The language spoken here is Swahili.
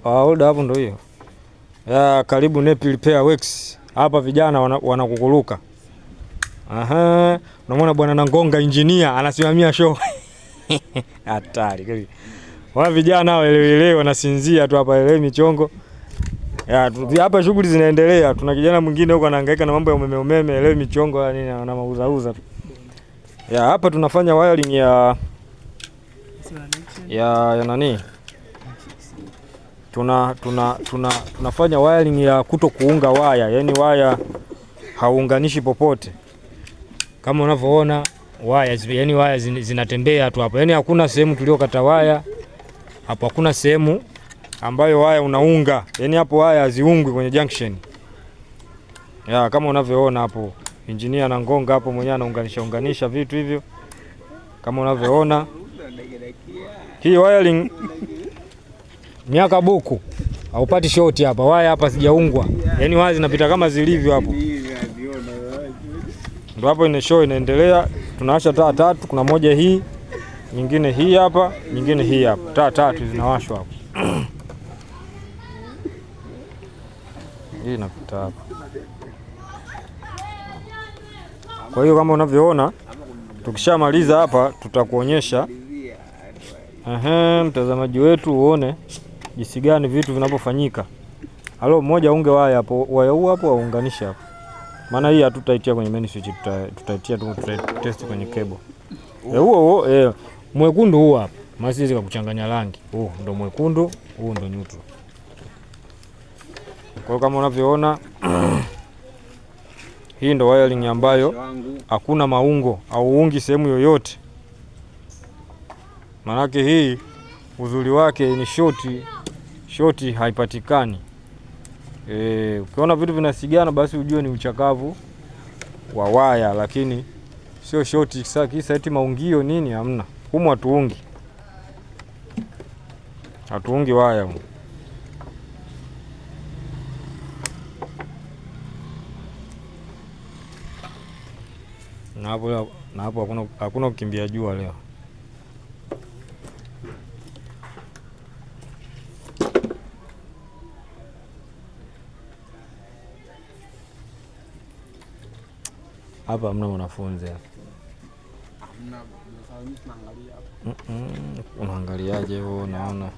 Oda hapo ndo hiyo. Ya karibu Nepi Repair Works. Hapa vijana wanakukuruka. Aha, unamwona bwana Nangonga engineer anasimamia show. Hatari kweli. Wao vijana wale wanasinzia tu hapa ile michongo. Ya hapa shughuli zinaendelea. Tuna kijana mwingine huko anahangaika na mambo ya umeme ile michongo nini na mauza tu. Ya hapa tunafanya wiring ya nani? Tunafanya wiring ya kuto kuunga waya, yani waya hauunganishi popote. Kama unavyoona waya, yani waya zinatembea tu hapo. Yani hakuna sehemu tuliokata waya. Hapo hakuna sehemu ambayo waya unaunga. Yani hapo waya haziungwi kwenye junction. Ya kama unavyoona hapo, engineer Nangonga hapo mwenyewe anaunganisha vitu hivyo. Kama unavyoona. Hii wiring miaka buku. Haupati short hapa. Waya hapa sijaungwa. Yaani waya zinapita kama zilivyo hapo. Ndio hapo ina show inaendelea. Tunawasha taa tatu, kuna moja hii, nyingine hii hapa, nyingine hii hapa. Taa tatu zinawashwa hapo. Hii inapita hapa. Kwa hiyo kama unavyoona tukishamaliza hapa tutakuonyesha mtazamaji wetu uone jinsi gani vitu vinapofanyika. Halo mmoja unge waya hapo, waya huu hapo aunganisha hapo. Maana hii hatutaitia kwenye main switch, tutaitia tu test kwenye cable. Huo mwekundu huu hapa. Masizi kuchanganya rangi. Huu ndo mwekundu, huu ndo neutral. Kwa kama unavyoona hii ndo wiring ambayo hakuna maungo au uungi sehemu yoyote. Manake hii uzuri wake ni shoti haipatikani. Ukiona vitu vinasigana basi ujue ni uchakavu wa waya, lakini sio shoti kisa eti maungio nini, hamna. Humu hatuungi waya humu. Na hapo hakuna kukimbia jua leo. Hapa hamna wanafunzi hapa. Unaangaliaje wewe? Unaona